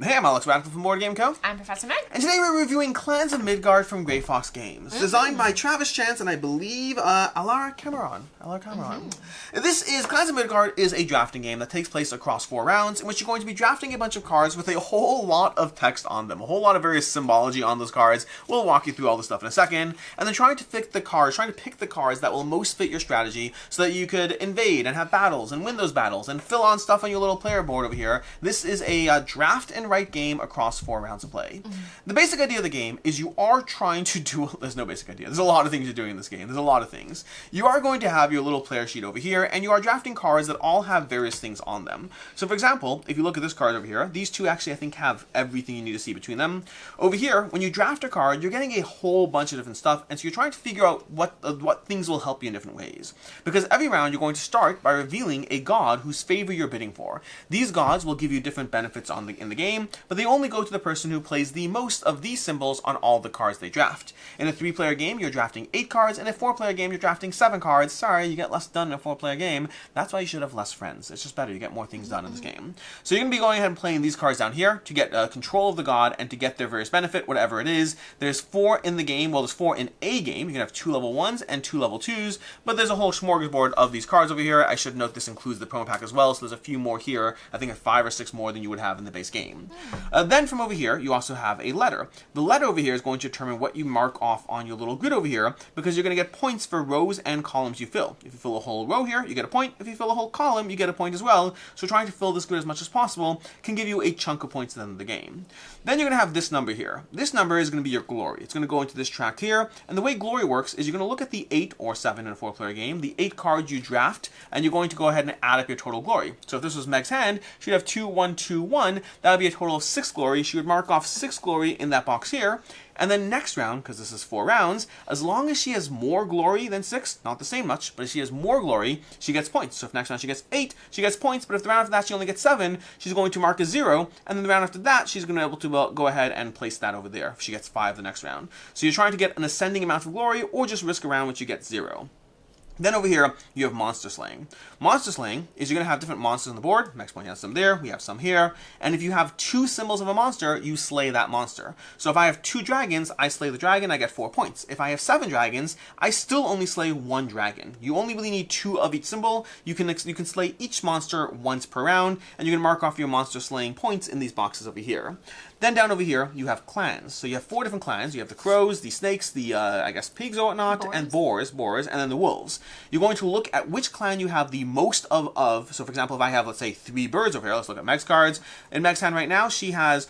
Hey, I'm Alex Radcliffe from Board Game Co. I'm Professor Meg. And today we're reviewing Clans of Midgard from Grey Fox Games. Designed by Travis Chance and I believe Alara Cameron. This is Clans of Midgard is a drafting game that takes place across 4 rounds in which you're going to be drafting a bunch of cards with a whole lot of text on them. A whole lot of various symbology on those cards. We'll walk you through all the stuff in a second. And then trying to pick the cards that will most fit your strategy so that you could invade and have battles and win those battles and fill on stuff on your little player board over here. This is a draft and write game across 4 rounds of play. The basic idea of the game is you are trying to do... There's no basic idea. There's a lot of things you're doing in this game. There's a lot of things. You are going to have your little player sheet over here, and you are drafting cards that all have various things on them. So for example, if you look at this card over here, these two actually I think have everything you need to see between them. Over here, when you draft a card, you're getting a whole bunch of different stuff, and so you're trying to figure out what things will help you in different ways. Because every round you're going to start by revealing a god whose favor you're bidding for. These gods will give you different benefits in the game, but they only go to the person who plays the most of these symbols on all the cards they draft. In a 3-player game, you're drafting 8 cards. In a 4-player game, you're drafting 7 cards. Sorry, you get less done in a 4-player game. That's why you should have less friends. It's just better. You get more things done in this game. So you're going to be going ahead and playing these cards down here to get control of the god and to get their various benefit, whatever it is. There's 4 in the game. Well, there's 4 in a game. You can have 2 level 1s and 2 level 2s, but there's a whole smorgasbord of these cards over here. I should note this includes the promo pack as well, so there's a few more here. I think 5 or 6 more than you would have in the base game. Then from over here, you also have a letter. The letter over here is going to determine what you mark off on your little grid over here, because you're going to get points for rows and columns you fill. If you fill a whole row here, you get a point. If you fill a whole column, you get a point as well. So trying to fill this grid as much as possible can give you a chunk of points at the end of the game. Then you're going to have this number here. This number is going to be your glory. It's going to go into this track here, and the way glory works is you're going to look at the 8 or 7 in a 4-player game, the 8 cards you draft, and you're going to go ahead and add up your total glory. So if this was Meg's hand, she'd have 2, 1, 2, 1. That would be a total of 6 glory. She would mark off 6 glory in that box here. And then next round, because this is 4 rounds, as long as she has more glory than 6, not the same much, but if she has more glory, she gets points. So if next round she gets 8, she gets points, but if the round after that she only gets 7, she's going to mark a 0, and then the round after that, she's going to be able to go ahead and place that over there if she gets 5 the next round. So you're trying to get an ascending amount of glory, or just risk a round which you get 0. Then over here, you have monster slaying. Monster slaying is you're going to have different monsters on the board. Max Point has some there, we have some here. And if you have 2 symbols of a monster, you slay that monster. So if I have 2 dragons, I slay the dragon, I get 4 points. If I have 7 dragons, I still only slay 1 dragon. You only really need 2 of each symbol. You can slay each monster once per round, and you can mark off your monster slaying points in these boxes over here. Then down over here, you have clans. So you have 4 different clans. You have the crows, the snakes, the, I guess, pigs or whatnot, and boars, and then the wolves. You're going to look at which clan you have the most of. So for example, if I have, let's say, 3 birds over here, let's look at Meg's cards. In Meg's hand right now, she has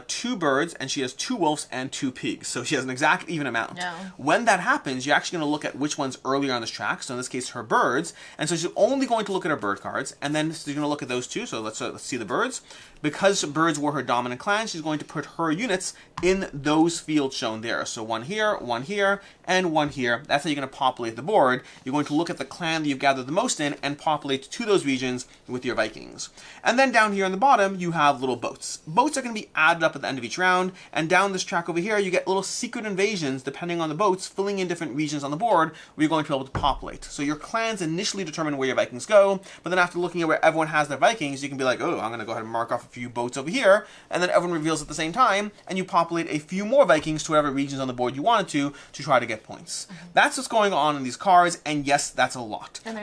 2 birds, and she has 2 wolves and 2 pigs. So she has an exact even amount. No. When that happens, you're actually going to look at which one's earlier on this track. So in this case, her birds. And so she's only going to look at her bird cards. And then you're going to look at those 2. So let's see the birds. Because birds were her dominant clan, she's going to put her units in those fields shown there. So 1 here, and 1 here. That's how you're going to populate the board. You're going to look at the clan that you've gathered the most in and populate to those regions with your Vikings. And then down here on the bottom, you have little boats. Boats are going to be added up at the end of each round, and down this track over here, you get little secret invasions depending on the boats, filling in different regions on the board where you're going to be able to populate. So your clans initially determine where your Vikings go, but then after looking at where everyone has their Vikings, you can be like, oh, I'm going to go ahead and mark off a few boats over here, and then everyone reveals at the same time, and you populate a few more Vikings to whatever regions on the board you wanted to try to get points. That's what's going on in these cards, and yes, that's a lot. And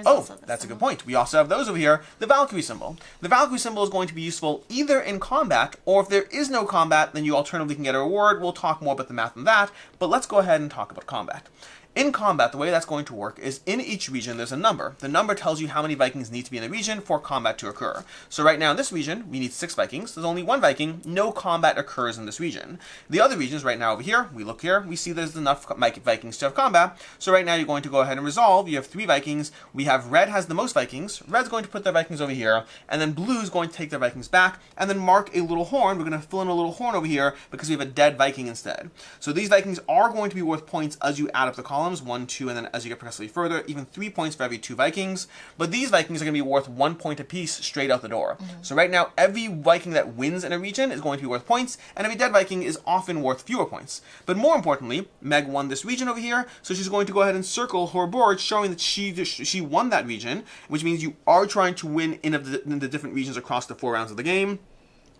that's a good point. We also have those over here, the Valkyrie symbol. The Valkyrie symbol is going to be useful either in combat, or if there is no combat, then you alternatively can get a reward. We'll talk more about the math on that, but let's go ahead and talk about combat. In combat, the way that's going to work is in each region there's a number. The number tells you how many Vikings need to be in the region for combat to occur. So right now in this region, we need 6 Vikings. There's only 1 Viking. No combat occurs in this region. The other regions right now over here, we look here, we see there's enough Vikings to have combat. So right now you're going to go ahead and resolve. You have 3 Vikings. We have red has the most Vikings. Red's going to put their Vikings over here. And then blue's going to take their Vikings back and then mark a little horn. We're going to fill in a little horn over here because we have a dead Viking instead. So these Vikings are going to be worth points as you add up the columns. 1, 2, and then as you get progressively further, even 3 points for every 2 Vikings. But these Vikings are going to be worth 1 point apiece straight out the door. So right now, every Viking that wins in a region is going to be worth points, and every dead Viking is often worth fewer points. But more importantly, Meg won this region over here, so she's going to go ahead and circle her board, showing that she won that region, which means you are trying to win in the different regions across the 4 rounds of the game.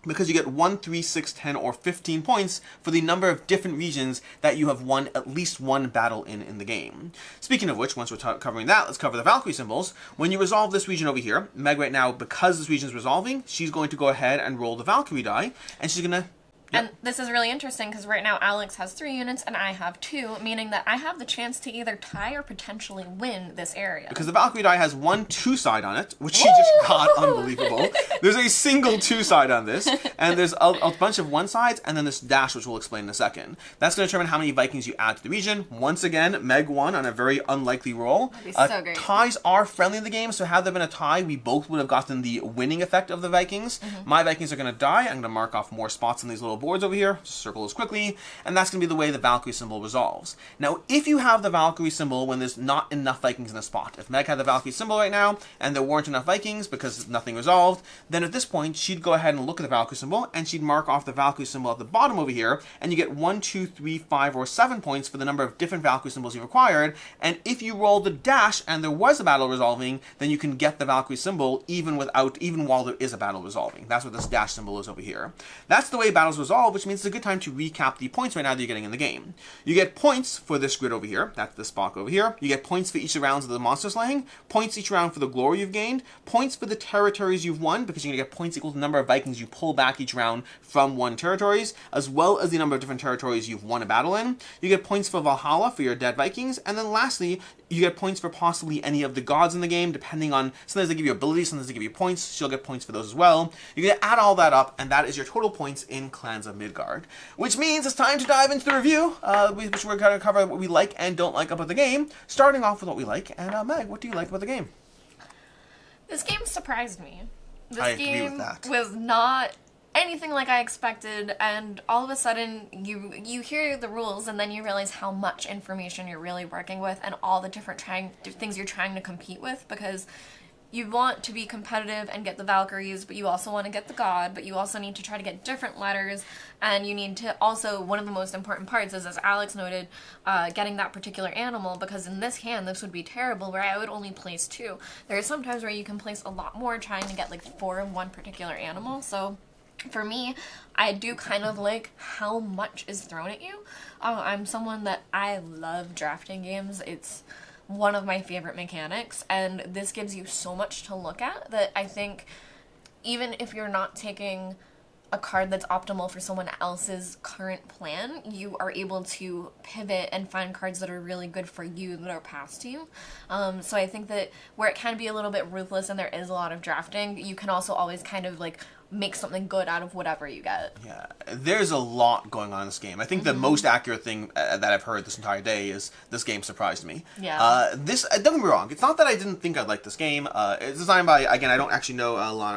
because you get 1, 3, 6, 10, or 15 points for the number of different regions that you have won at least one battle in the game. Speaking of which, once we're covering that, let's cover the Valkyrie symbols. When you resolve this region over here, Meg right now, because this region is resolving, she's going to go ahead and roll the Valkyrie die, and she's going to... Yep. And this is really interesting because right now Alex has 3 units and I have 2, meaning that I have the chance to either tie or potentially win this area. Because the Valkyrie die has 1 2-side on it, which she just got unbelievable. There's a single 2-side on this, and there's a bunch of 1-sides, and then this dash, which we'll explain in a second. That's going to determine how many Vikings you add to the region. Once again, Meg won on a very unlikely roll. That'd be so great. Ties are friendly in the game, so had there been a tie, we both would have gotten the winning effect of the Vikings. My Vikings are going to die. I'm going to mark off more spots on these little boards over here, just circle those quickly, and that's going to be the way the Valkyrie symbol resolves. Now, if you have the Valkyrie symbol when there's not enough Vikings in a spot, if Meg had the Valkyrie symbol right now, and there weren't enough Vikings because nothing resolved, then at this point, she'd go ahead and look at the Valkyrie symbol, and she'd mark off the Valkyrie symbol at the bottom over here, and you get 1, 2, 3, 5, or 7 points for the number of different Valkyrie symbols you've acquired, and if you roll the dash and there was a battle resolving, then you can get the Valkyrie symbol even while there is a battle resolving. That's what this dash symbol is over here. That's the way battles resolve, which means it's a good time to recap the points right now that you're getting in the game. You get points for this grid over here, that's this block over here. You get points for each of the rounds of the monster slaying, points each round for the glory you've gained, points for the territories you've won, because you're going to get points equal to the number of Vikings you pull back each round from won territories, as well as the number of different territories you've won a battle in. You get points for Valhalla for your dead Vikings, and then lastly, you get points for possibly any of the gods in the game, depending on, sometimes they give you abilities, sometimes they give you points, so you'll get points for those as well. You're going to add all that up, and that is your total points in Clans of Midgard. Which means it's time to dive into the review, which we're going to cover what we like and don't like about the game, starting off with what we like. And Meg, what do you like about the game? This game surprised me. I agree with that. This game was not anything like I expected, and all of a sudden you hear the rules and then you realize how much information you're really working with and all the different things you're trying to compete with, because you want to be competitive and get the Valkyries, but you also want to get the God, but you also need to try to get different letters, and you need to also, one of the most important parts is, as Alex noted, getting that particular animal, because in this hand, this would be terrible, where I would only place 2. There are some times where you can place a lot more, trying to get like 4 of one particular animal, so for me, I do kind of like how much is thrown at you. I'm someone that I love drafting games. It's one of my favorite mechanics, and this gives you so much to look at that I think even if you're not taking a card that's optimal for someone else's current plan, you are able to pivot and find cards that are really good for you that are past you. So I think that where it can be a little bit ruthless and there is a lot of drafting, you can also always kind of like make something good out of whatever you get. Yeah, there's a lot going on in this game. I think the most accurate thing that I've heard this entire day is this game surprised me. Yeah. Don't get me wrong, it's not that I didn't think I'd like this game. It's designed by, again, I don't actually know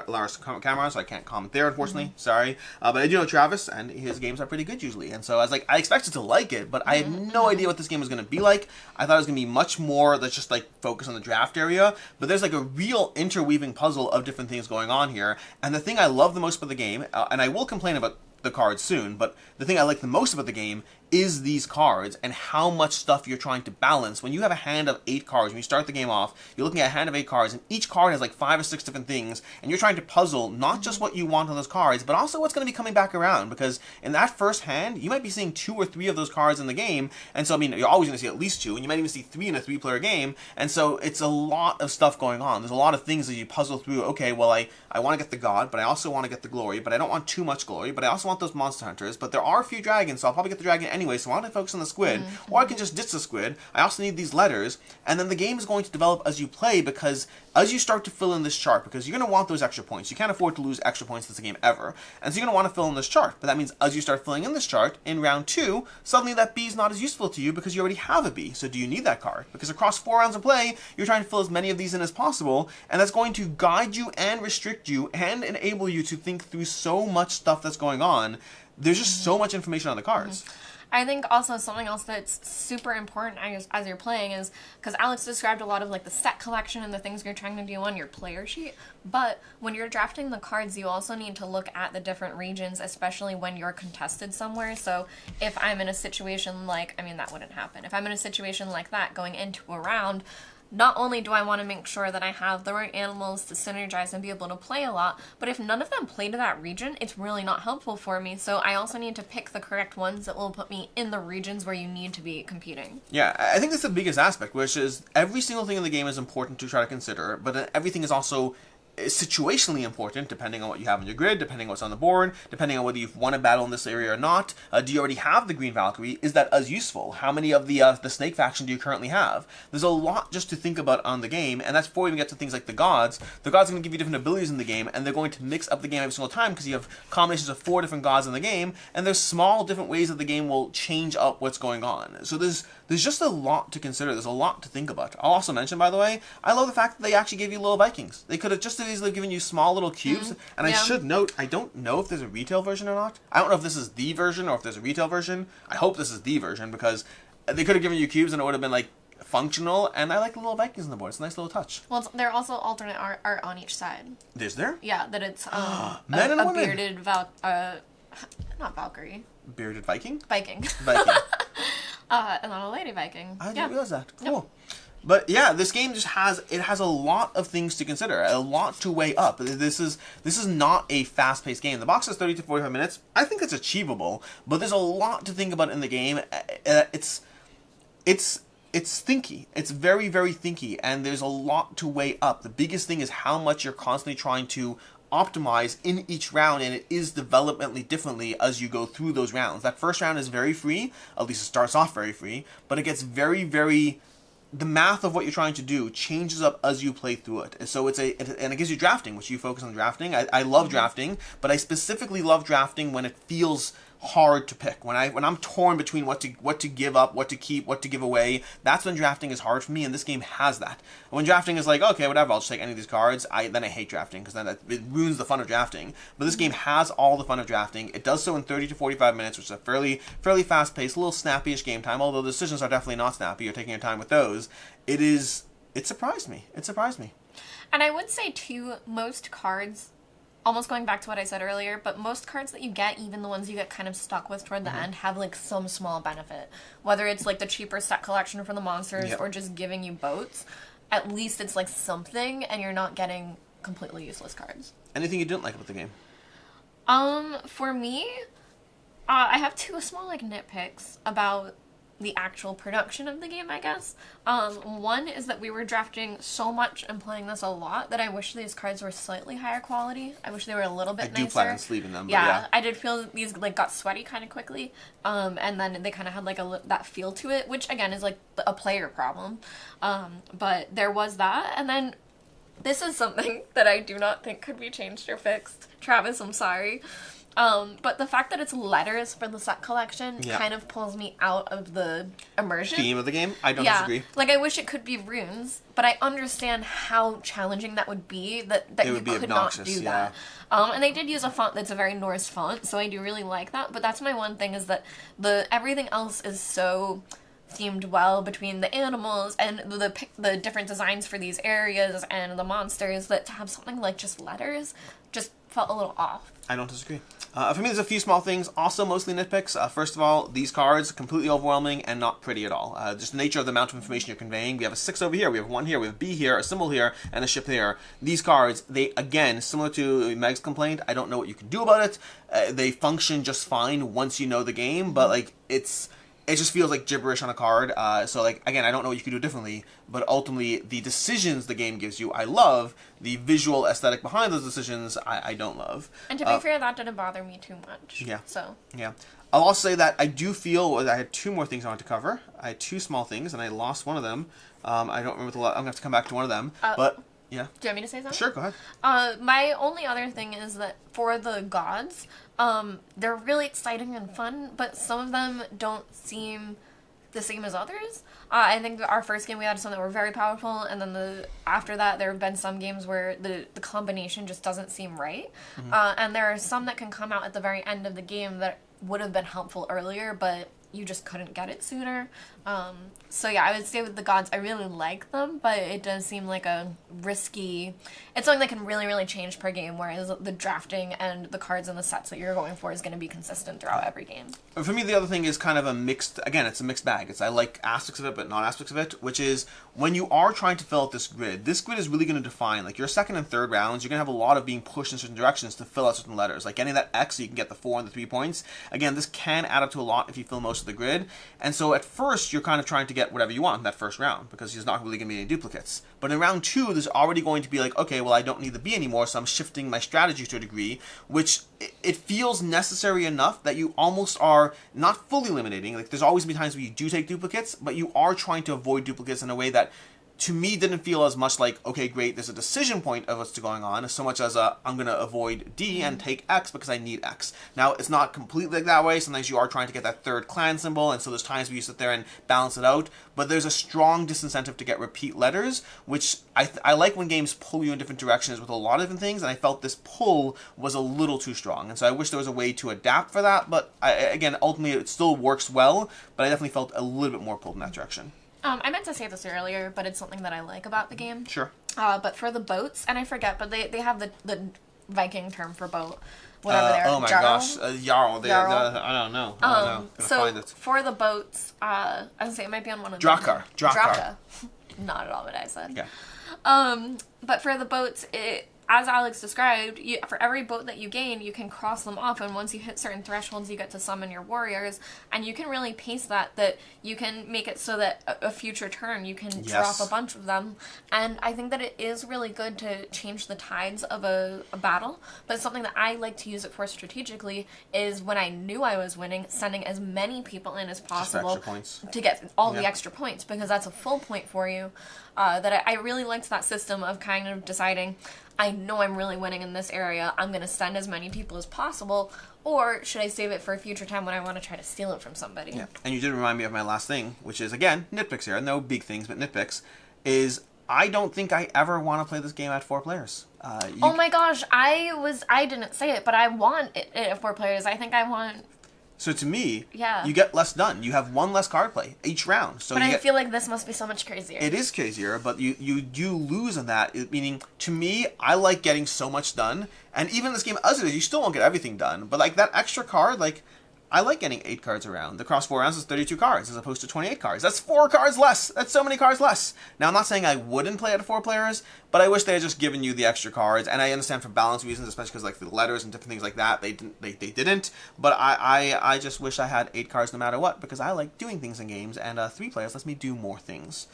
Lars Cameron, so I can't comment there, unfortunately. Sorry. But I do know Travis, and his games are pretty good usually. And so I was like, I expected to like it, but I had no idea what this game was going to be like. I thought it was going to be much more, let's just like focus on the draft area. But there's like a real interweaving puzzle of different things going on here. And the thing I love the most about the game, and I will complain about the cards soon, but the thing I like the most about the game is these cards and how much stuff you're trying to balance. When you have a hand of 8 cards, when you start the game off, you're looking at a hand of 8 cards, and each card has like 5 or 6 different things, and you're trying to puzzle not just what you want on those cards, but also what's going to be coming back around, because in that first hand, you might be seeing 2 or 3 of those cards in the game, and so, I mean, you're always going to see at least 2, and you might even see 3 in a 3-player game, and so it's a lot of stuff going on. There's a lot of things that you puzzle through. Okay, well, I want to get the God, but I also want to get the glory, but I don't want too much glory, but I also want those monster hunters, but there are a few dragons, so I'll probably get the dragon anyway, so why don't I focus on the squid? Or I can just ditch the squid. I also need these letters, and then the game is going to develop as you play, because as you start to fill in this chart, because you're going to want those extra points. You can't afford to lose extra points in this game ever, and so you're going to want to fill in this chart. But that means as you start filling in this chart, in round 2, suddenly that B is not as useful to you because you already have a B. So do you need that card? Because across 4 rounds of play, you're trying to fill as many of these in as possible, and that's going to guide you and restrict you and enable you to think through so much stuff that's going on. There's just so much information on the cards. I think also something else that's super important as you're playing is, because Alex described a lot of like the set collection and the things you're trying to do on your player sheet, but when you're drafting the cards, you also need to look at the different regions, especially when you're contested somewhere. So if I'm in a situation like, I mean, that wouldn't happen. If I'm in a situation like that going into a round, not only do I want to make sure that I have the right animals to synergize and be able to play a lot, but if none of them play to that region, it's really not helpful for me. So I also need to pick the correct ones that will put me in the regions where you need to be competing. Yeah, I think that's the biggest aspect, which is every single thing in the game is important to try to consider, but then everything is also situationally important, depending on what you have on your grid, depending on what's on the board, depending on whether you've won a battle in this area or not. Do you already have the Green Valkyrie? Is that as useful? How many of the Snake faction do you currently have? There's a lot just to think about on the game, and that's before we even get to things like the gods. The gods are going to give you different abilities in the game, and they're going to mix up the game every single time because you have combinations of 4 different gods in the game, and there's small different ways that the game will change up what's going on. So there's just a lot to consider. There's a lot to think about. I'll also mention, by the way, I love the fact that they actually gave you little Vikings. They could have just as easily given you small little cubes. And I should note, I don't know if there's a retail version or not. I don't know if this is the version or if there's a retail version. I hope this is the version because they could have given you cubes and it would have been like functional. And I like the little Vikings on the board. It's a nice little touch. Well, there are also alternate art on each side. Is there? Yeah, that it's Men and a women. bearded not Valkyrie. Bearded Viking? Viking. Viking. And not a lady Viking. I didn't realize that. Cool. Yep. But yeah, this game just has a lot of things to consider, a lot to weigh up. This is not a fast-paced game. The box is 30 to 45 minutes. I think it's achievable, but there's a lot to think about in the game. It's thinky. It's very, very thinky, and there's a lot to weigh up. The biggest thing is how much you're constantly trying to optimize in each round, and it is developmentally differently as you go through those rounds. That first round is very free, at least it starts off very free, but it gets very, very... The math of what you're trying to do changes up as you play through it. So and it gives you drafting, which you focus on drafting. I love drafting, but I specifically love drafting when it feels hard to pick. When I'm torn between what to give up, what to keep, what to give away, that's when drafting is hard for me, and this game has that. When drafting is like, okay, whatever, I'll just take any of these cards, then I hate drafting, because then it ruins the fun of drafting. But this game has all the fun of drafting. It does so in 30 to 45 minutes, which is a fairly fast-paced, a little snappy-ish game time, although the decisions are definitely not snappy. You're taking your time with those. It surprised me. It surprised me. And I would say, too, most cards... Almost going back to what I said earlier, but most cards that you get, even the ones you get kind of stuck with toward the end, have like some small benefit. Whether it's like the cheaper set collection for the monsters or just giving you boats, at least it's like something, and you're not getting completely useless cards. Anything you didn't like about the game? For me, I have 2 small like nitpicks about the actual production of the game, I guess. One is that we were drafting so much and playing this a lot that I wish these cards were slightly higher quality. I wish they were a little bit nicer. I do plan on sleeving them, but yeah. I did feel that these like got sweaty kind of quickly, and then they kind of had like that feel to it, which again is like a player problem. But there was that, and then this is something that I do not think could be changed or fixed. Travis, I'm sorry. But the fact that it's letters for the set collection kind of pulls me out of the immersion. Theme of the game? I don't disagree. Like, I wish it could be runes, but I understand how challenging that would be, that you could not do that. And they did use a font that's a very Norse font, so I do really like that, but that's my one thing, is that everything else is so themed well between the animals and the different designs for these areas and the monsters, that to have something like just letters just felt a little off. I don't disagree. For me, there's a few small things, also mostly nitpicks. First of all, these cards, completely overwhelming and not pretty at all. Just the nature of the amount of information you're conveying. We have a 6 over here, we have 1 here, we have B here, a symbol here, and a ship here. These cards, they, again, similar to Meg's complaint, I don't know what you can do about it. They function just fine once you know the game, but, like, it just feels like gibberish on a card. So, like, again, I don't know what you could do differently, but ultimately, the decisions the game gives you, I love. The visual aesthetic behind those decisions, I don't love. And to be fair, that didn't bother me too much. Yeah. So. Yeah. I'll also say that I do feel I had 2 more things I wanted to cover. I had 2 small things, and I lost one of them. I don't remember I'm going to have to come back to one of them. But, yeah. Do you want me to say something? Sure, go ahead. My only other thing is that for the gods, they're really exciting and fun, but some of them don't seem the same as others. I think our first game we had some that were very powerful, and then after that there have been some games where the combination just doesn't seem right. And there are some that can come out at the very end of the game that would have been helpful earlier, but you just couldn't get it sooner. So yeah, I would stay with the gods. I really like them, but it does seem like a risky... It's something that can really, really change per game, whereas the drafting and the cards and the sets that you're going for is going to be consistent throughout every game. For me, the other thing is kind of a mixed... Again, it's a mixed bag. I like aspects of it, but not aspects of it, which is when you are trying to fill out this grid is really going to define, like, your second and third rounds, you're going to have a lot of being pushed in certain directions to fill out certain letters. Like, getting that X so you can get the 4 and the 3 points. Again, this can add up to a lot if you fill most of the grid. And so at first, you're kind of trying to get whatever you want in that first round, because there's not really going to be any duplicates. But in round 2, there's already going to be like, okay, well, I don't need the B anymore, so I'm shifting my strategy to a degree, which it feels necessary enough that you almost are not fully eliminating. Like, there's always been times where you do take duplicates, but you are trying to avoid duplicates in a way that, to me, didn't feel as much like, okay, great, there's a decision point of what's going on, so much as I'm going to avoid D and take X because I need X. Now, it's not completely like that way. Sometimes you are trying to get that third clan symbol, and so there's times where you sit there and balance it out, but there's a strong disincentive to get repeat letters, which I like when games pull you in different directions with a lot of different things, and I felt this pull was a little too strong, and so I wish there was a way to adapt for that, but again, ultimately, it still works well, but I definitely felt a little bit more pulled in that direction. I meant to say this earlier, but it's something that I like about the game. Sure. But for the boats, and I forget, but they have the Viking term for boat, whatever they are. Oh my gosh, Jarl. I don't know. So for the boats, I was say it might be on one of the... Drakkar. Not at all what I said. Yeah. But for the boats, as Alex described, for every boat that you gain, you can cross them off, and once you hit certain thresholds, you get to summon your warriors, and you can really pace that you can make it so that a future turn, you can drop a bunch of them, and I think that it is really good to change the tides of a battle, but something that I like to use it for strategically is when I knew I was winning, sending as many people in as possible to get all the extra points, because that's a full point for you. That I really liked that system of kind of deciding, I know I'm really winning in this area, I'm going to send as many people as possible, or should I save it for a future time when I want to try to steal it from somebody? Yeah, and you did remind me of my last thing, which is, again, nitpicks here, no big things, but nitpicks, is I don't think I ever want to play this game at 4 players. Oh my gosh, I didn't say it, but I want it at 4 players. I think I want... So to me, you get less done. You have one less card play each round. So but I feel like this must be so much crazier. It is crazier, but you do lose on that. Meaning, to me, I like getting so much done. And even this game, as it is, you still won't get everything done. But like that extra card, like, I like getting 8 cards around. The cross 4 rounds is 32 cards as opposed to 28 cards. That's 4 cards less. That's so many cards less. Now, I'm not saying I wouldn't play it at 4 players, but I wish they had just given you the extra cards. And I understand for balance reasons, especially because like the letters and different things like that, they didn't. But I just wish I had 8 cards no matter what, because I like doing things in games, and 3 players lets me do more things.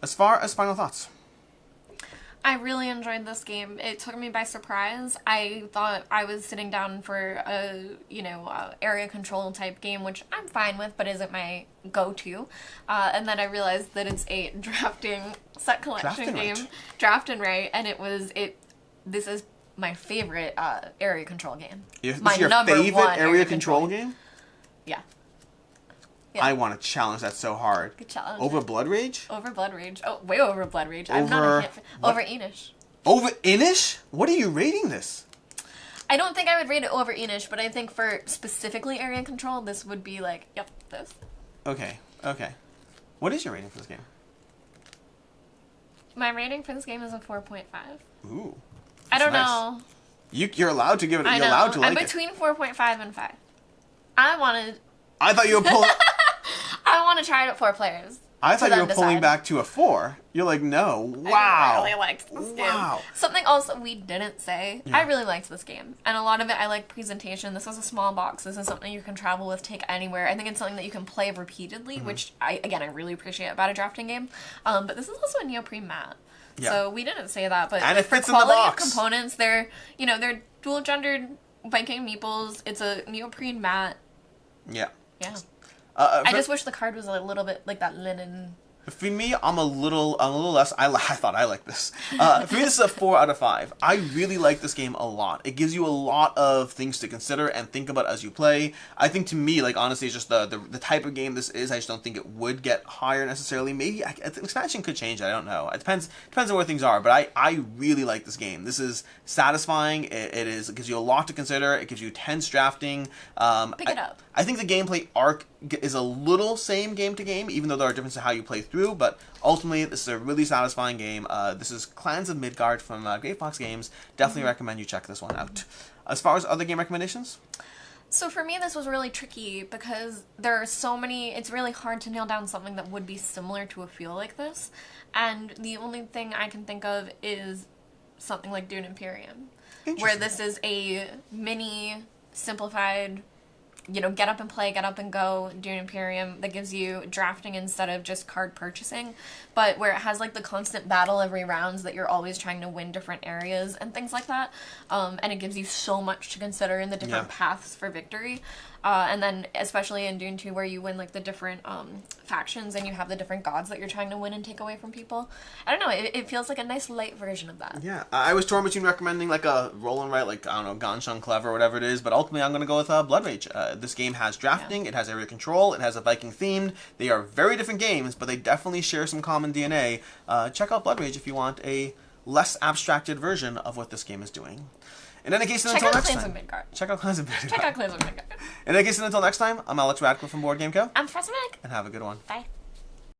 As far as final thoughts. I really enjoyed this game. It took me by surprise. I thought I was sitting down for a, area control type game, which I'm fine with, but isn't my go-to. And then I realized that it's a drafting set collection game. Draft and Write, and this is my favorite area control game. This is your favorite area control game? Yeah. I want to challenge that so hard. Good challenge. Over Blood Rage? Over Blood Rage. Oh, way over Blood Rage. I'm not a fan. Over Enish. Over Enish? What are you rating this? I don't think I would rate it over Enish, but I think for specifically area control, this would be like, yep, this. Okay. What is your rating for this game? My rating for this game is a 4.5. Ooh. I don't know. You're allowed to give it. You're allowed to like it. I'm between 4.5 and 5. I thought you were pulling... I want to try it at 4 players. I thought you were pulling back to a 4. You're like, no. Wow. I really liked this game. Something else that we didn't say. Yeah. I really liked this game. And a lot of it, I like presentation. This is a small box. This is something you can travel with, take anywhere. I think it's something that you can play repeatedly, which, I really appreciate about a drafting game. But this is also a neoprene mat. Yeah. So we didn't say that, but and it fits in the box. Of components, they're dual-gendered Viking meeples. It's a neoprene mat. Yeah. Yeah. I just wish the card was a little bit like that linen. For me, I'm a little less. I thought I liked this. For me, this is a 4 out of 5. I really like this game a lot. It gives you a lot of things to consider and think about as you play. I think to me, like honestly, it's just the type of game this is. I just don't think it would get higher necessarily. Maybe the expansion could change. I don't know. It depends on where things are. But I really like this game. This is satisfying. It gives you a lot to consider. It gives you tense drafting. Pick it up. I think the gameplay arc is a little same game to game, even though there are differences in how you play through, but ultimately this is a really satisfying game. This is Clans of Midgard from Grey Fox Games. Definitely recommend you check this one out. As far as other game recommendations? So for me, this was really tricky because there are so many, it's really hard to nail down something that would be similar to a feel like this. And the only thing I can think of is something like Dune Imperium, where this is a mini, simplified, you know, get up and play, get up and go Dune Imperium that gives you drafting instead of just card purchasing, but where it has like the constant battle every rounds that you're always trying to win different areas and things like that. And it gives you so much to consider in the different paths for victory. And then especially in Dune 2 where you win like the different factions and you have the different gods that you're trying to win and take away from people. I don't know, it feels like a nice light version of that. Yeah, I was torn between recommending like a roll and write, like, I don't know, Ganshun Clever or whatever it is, but ultimately I'm going to go with Blood Rage. This game has drafting, it has area control, it has a Viking themed. They are very different games, but they definitely share some common DNA. Check out Blood Rage if you want a less abstracted version of what this game is doing. In any case, until next time. Check out Clans of Midgard. Check out Clans of Midgard. In any case, until next time, I'm Alex Radcliffe from Board Game Co. I'm Professor Meg. And have a good one. Bye.